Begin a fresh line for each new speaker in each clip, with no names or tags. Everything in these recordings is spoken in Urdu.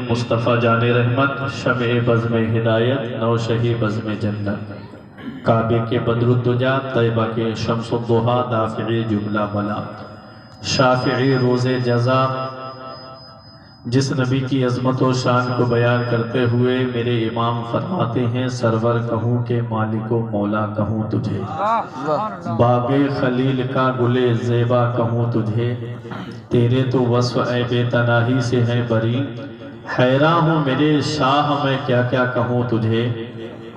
مصطفیٰ جان رحمت، شمع بزم ہدایت، نوشہی بزم جنت، کعبے کے بدر الدجا، طیبہ کے شمس الضحیٰ، دافعی جملہ بلا، شافعی روز جزا، جس نبی کی عظمت و شان کو بیان کرتے ہوئے میرے امام فرماتے ہیں، سرور کہوں کہ مالک و مولا کہوں تجھے، باغ خلیل کا گل زیبا کہوں تجھے، تیرے تو وصف اے بے تناہی سے ہیں بری، حیران ہوں میرے شاہ میں کیا کیا کہوں تجھے،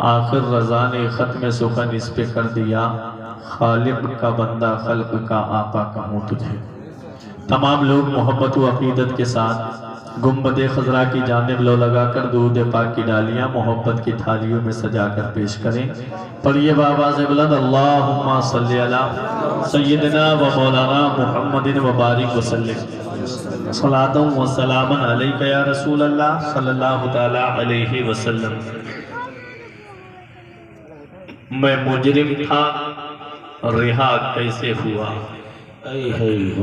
آخر رضا نے ختم سخن اس پہ کر دیا، خالق کا بندہ خلق کا آقا کہوں تجھے۔ تمام لوگ محبت و عقیدت کے ساتھ گنبد خضرا کی جانب لو لگا کر درود پاک کی ڈالیاں محبت کی تھالیوں میں سجا کر پیش کریں۔ پڑھیے بآواز بلند، اللہم صلی علی سیدنا و مولانا محمد و بارک وسلم، صلاۃ و سلام علیک یا رسول اللہ صلی اللہ تعالی علیہ وسلم۔ میں مجرم تھا رہا کیسے ہوا،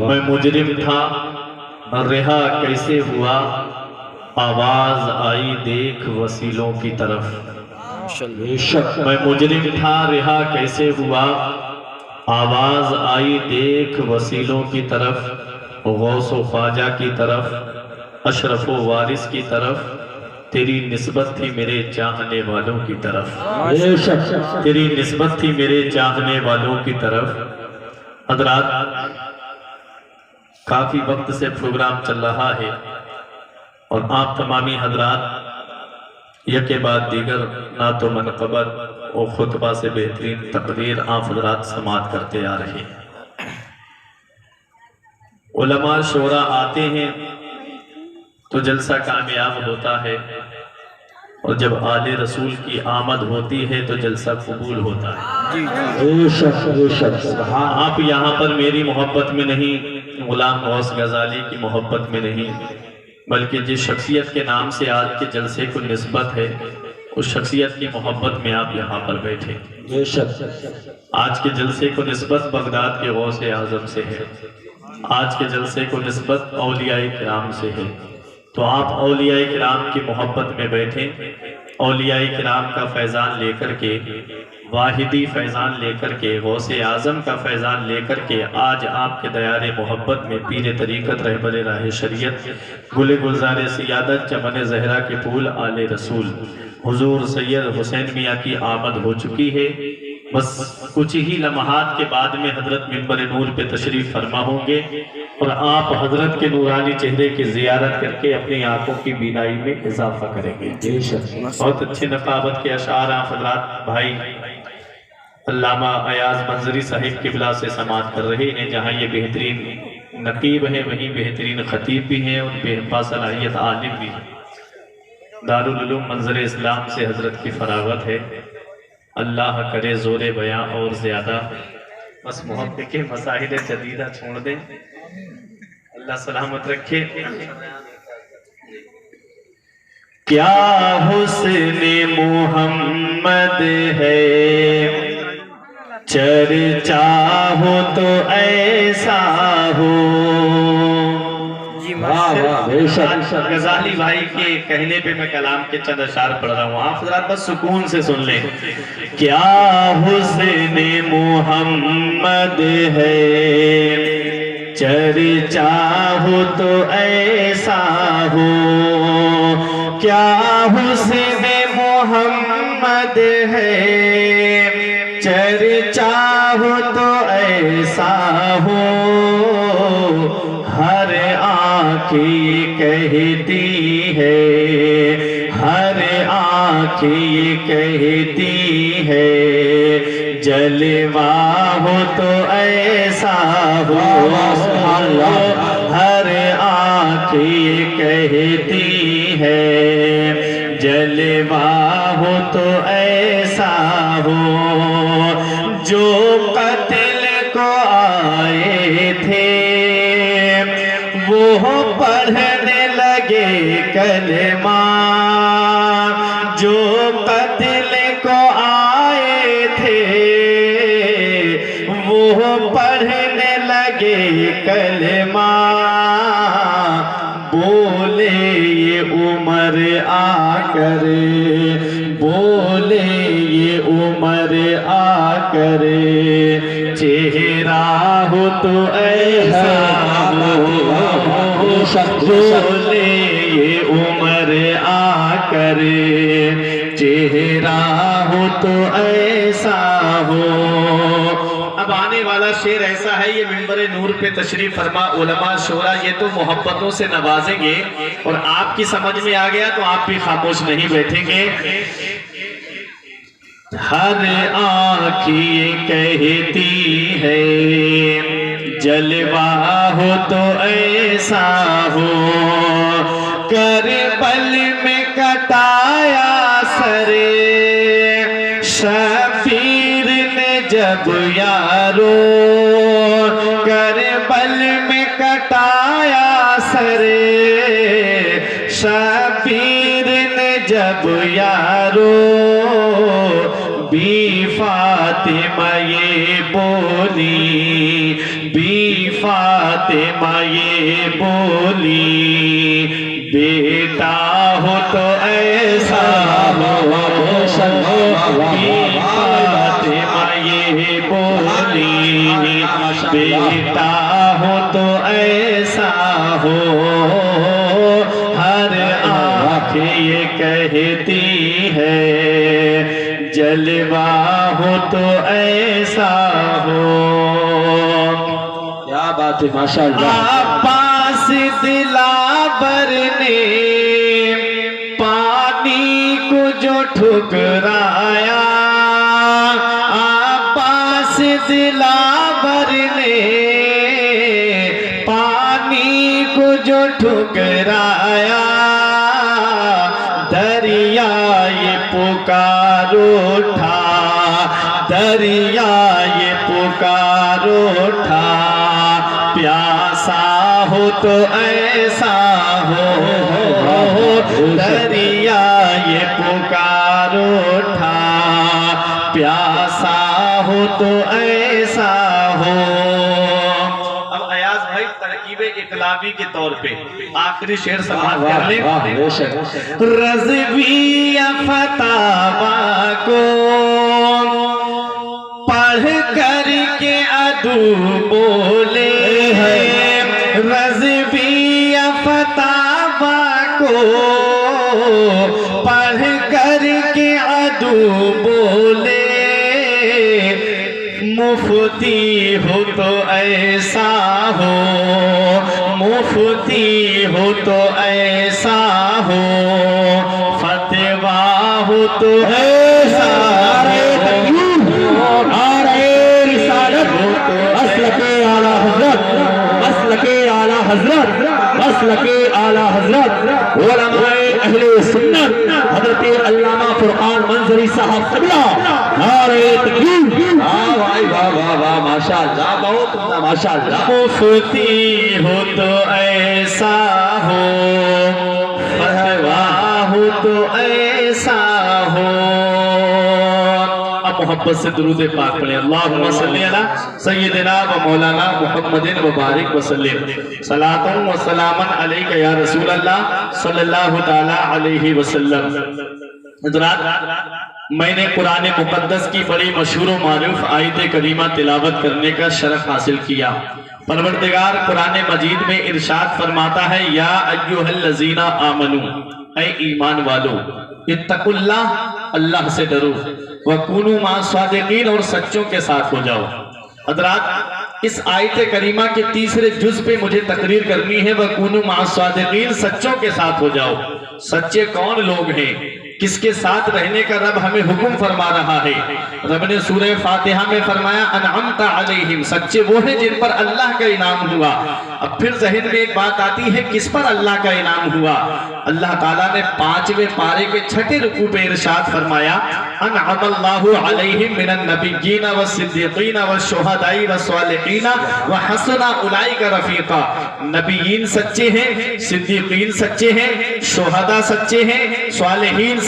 میں مجرم تھا رہا کیسے ہوا، آواز آئی دیکھ وسیلوں کی طرف، میں مجرم تھا رہا کیسے ہوا، آواز آئی دیکھ وسیلوں کی طرف، غوث و خواجہ کی طرف، اشرف و وارث کی طرف، تیری نسبت تھی میرے چاہنے والوں کی طرف، تیری نسبت تھی میرے چاہنے والوں کی طرف۔ حضرات، کافی وقت سے پروگرام چل رہا ہے اور آپ تمامی حضرات یک بعد دیگر نعت و منقبت و خطبہ سے بہترین تقریر آپ حضرات سماعت کرتے آ رہے ہیں۔ علماء شورا آتے ہیں تو جلسہ کامیاب ہوتا ہے، اور جب آل رسول کی آمد ہوتی ہے تو جلسہ قبول ہوتا ہے۔ آپ یہاں پر میری محبت میں نہیں، غلام غوث غزالی کی محبت میں نہیں، بلکہ جس شخصیت کے نام سے آج کے جلسے کو نسبت ہے، اس شخصیت کی محبت میں آپ یہاں پر بیٹھے۔ آج کے جلسے کو نسبت بغداد کے غوث اعظم سے ہے، آج کے جلسے کو نسبت اولیاء کرام سے ہے، تو آپ اولیاء کرام کی محبت میں بیٹھیں، اولیاء کرام کا فیضان لے کر کے، واحدی فیضان لے کر کے، غوث اعظم کا فیضان لے کر کے، آج آپ کے دیار محبت میں پیر طریقت رہبر راہ شریعت، گل گلزار سیادت، چمن زہرا کے پھول آل رسول حضور سید حسین میاں کی آمد ہو چکی ہے۔ بس کچھ ہی لمحات کے بعد میں حضرت منبر نور پہ تشریف فرما ہوں گے، اور آپ حضرت کے نورانی چہرے کی زیارت کر کے اپنی آنکھوں کی بینائی میں اضافہ کریں گے۔ بہت اچھے نقابت کے اشعار آپ حضرات بھائی علامہ ایاز منظری صاحب قبلہ سے سماعت کر رہے ہیں۔ جہاں یہ بہترین نقیب ہیں وہیں بہترین خطیب بھی ہیں اور بے باصلاحیت عالم بھی ہیں۔ دارالعلوم منظر اسلام سے حضرت کی فراغت ہے، اللہ کرے زور بیاں اور زیادہ۔ بس محبت کے مساحل جدیدہ چھوڑ دیں، اللہ سلامت رکھے۔ کیا حسن محمد ہے، چرچا ہو تو ایسا ہو۔ غزالی بھائی کے کہنے پہ میں کلام کے چند اشعار پڑھ رہا ہوں، آپ حضرات بس سکون سے سن لیں۔ کیا حسن محمد ہے، چرچا ہو تو ایسا ہو، کیا حسن محمد ہے، چرچا ہو تو ایسا ہو، ہر آنکھ یہ کہتی ہے، ہر آنکھ یہ کہتی ہے، جلوہ ہو تو ایسا ہو، ہر آنکھ یہ کہتی ہے، جلوہ ہو تو ایسا ہو، جو قتل کو آئے تھے وہ پڑھنے لگے کلمہ، جو قتل کو آئے تھے وہ پڑھنے لگے کلمہ، بولے یہ عمر آ کر بولے یہ عمر آ کر چہرہ ہو تو ایسا بولے یہ عمر آ کر چہرہ ہو تو ایسا ہو. اب آنے والا شعر ایسا ہے، یہ منبر نور پہ تشریف فرما علماء شورا یہ تو محبتوں سے نوازیں گے، اور آپ کی سمجھ میں آ گیا تو آپ بھی خاموش نہیں بیٹھیں گے. ہر آنکھ یہ کہتی ہے جلوہ ہو تو ایسا ہو، کربل میں کٹایا سر شبیر نے جب یارو، کربل میں کٹایا سر شبیر نے جب یارو، بی فاطمہ یہ بولی، بی فاطمہ یہ بولی، بیٹا ہو تو ایسا ہو، بی فاطمہ یہ بولی، بیٹا ہو تو ایسا ہو. ہر آنکھ یہ کہتی ہے جلوہ ہو تو ایسا ہو.
کیا بات ہے ماشاءاللہ.
عباس دلاور نے پانی کو جو ٹھکرایا، عباس دلاور نے پانی کو جو ٹھکرایا، دریا یہ پکار اٹھا، دریا یہ پکار اٹھا، پیاسا ہو تو ایسا ہو، دریا یہ پکار اٹھا، پیاسا ہو تو ایسا ہو. اب ایاز بھائی ترکیب اقلابی کے طور پہ آخری شعر سماعت کر لیں. رضوی فتاوا کو پڑھ کر کے عدو بولے ہیں، رضوی فتاوا کو پڑھ کر کے عدو بولے، مفتی ہو تو ایسا ہو، مفتی ہو تو ایسا ہو، فتویٰ ہو تو ایسا ہو،
مسلک اعلیٰ حضرت، مسلک اعلیٰ حضرت، مسلک اعلیٰ حضرت علماء اہل سنت حضرت علامہ فرقان منظری صاحب قبلہ نعرہ تکبیر. واہ واہ واہ ماشاءاللہ، بہت ماشاءاللہ.
مفتی ہو تو ایسا ہو، فتویٰ ہو تو ایسا ہو. اب محبت سے درود پاک پڑھیں. اللہم صلی علی سیدنا و مولانا محمد مبارک وسلم. صلاۃ و سلام علیک یا رسول اللہ صلی اللہ تعالی علیہ وسلم. حضرات، میں نے قرآن مقدس کی بڑی مشہور و معروف آیت کریمہ تلاوت کرنے کا شرف حاصل کیا. پروردگار قرآن مجید میں ارشاد فرماتا ہے، یا ایھا الذین آمنو، اے ایمان والو، اتقوا اللہ، اللہ سے ڈرو، وکونوا مع الصادقین، اور سچوں کے ساتھ ہو جاؤ. حضرات، اس آیت کریمہ کے تیسرے جز پہ مجھے تقریر کرنی ہے، وکونوا مع الصادقین، سچوں کے ساتھ ہو جاؤ. سچے کون لوگ ہیں؟ کس کے ساتھ رہنے کا رب ہمیں حکم فرما رہا ہے؟ رب نے سورہ فاتحہ میں فرمایا انعمت علیہم، سچے وہ ہیں جن پر اللہ کا انعام ہوا. اب پھر ذہن میں ایک بات آتی ہے، کس پر اللہ کا انعام ہوا؟ اللہ تعالیٰ نے 5ویں پارے کے 6 رکوع پہ ارشاد فرمایا، انعم اللہ علیہم من النبیین والصدیقین والشہداء والصالحین وحسن اولئک رفیقا. نبیین سچے ہیں، صدیقین سچے ہیں، شہداء سچے ہیں، صالحین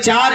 4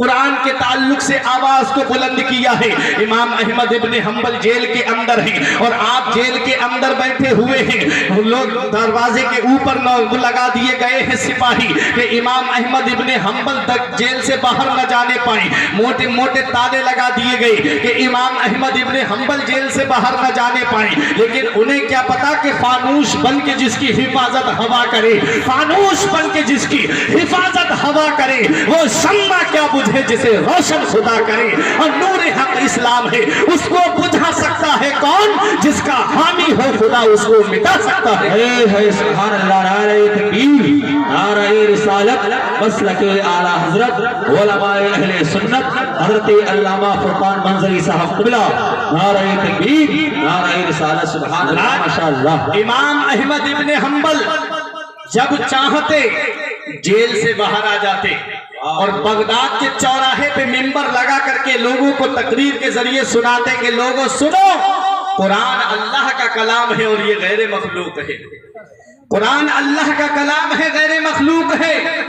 قرآن کے تعلق سے آواز کو بلند کیا ہے۔ امام احمد ابن حنبل جیل کے اندر ہیں اور آپ جیل کے اندر بیٹھے ہوئے ہیں، لوگ دروازے کے اوپر لگا دیے گئے ہیں سپاہی کہ امام احمد ابن حنبل تک جیل سے باہر نہ جانے پائیں، موٹے موٹے تالے لگا دیے گئے کہ امام احمد ابن حنبل جیل سے باہر نہ جانے پائیں۔ لیکن انہیں کیا پتا کہ فانوس بن کے جس کی حفاظت ہوا کرے، فانوس بن کے جس کی حفاظت ہوا کرے، وہ شمع کیا بجھے جسے روشن خدا کرے، اور نور حق اسلام ہے، اس کو بجھا سکتا ہے کون؟ جس کا حامی ہو خدا اس کو مٹا سکتا ہے۔
سبحان اللہ، نعرہ تکبیر، نعرہ رسالت، مسلک اعلی حضرت علماء اہل سنت حضرت علامہ فرقان منظری صاحب قبلہ، نعرہ تکبیر، نعرہ رسالت، سبحان اللہ، ماشاءاللہ۔
امام احمد ابن حنبل جب چاہتے جیل سے باہر آ جاتے اور بغداد کے چوراہے پہ منبر لگا کر کے لوگوں کو تقریر کے ذریعے سناتے کہ لوگوں سنو، قرآن اللہ کا کلام ہے اور یہ غیر مخلوق ہے، قرآن اللہ کا کلام ہے، غیر مخلوق ہے۔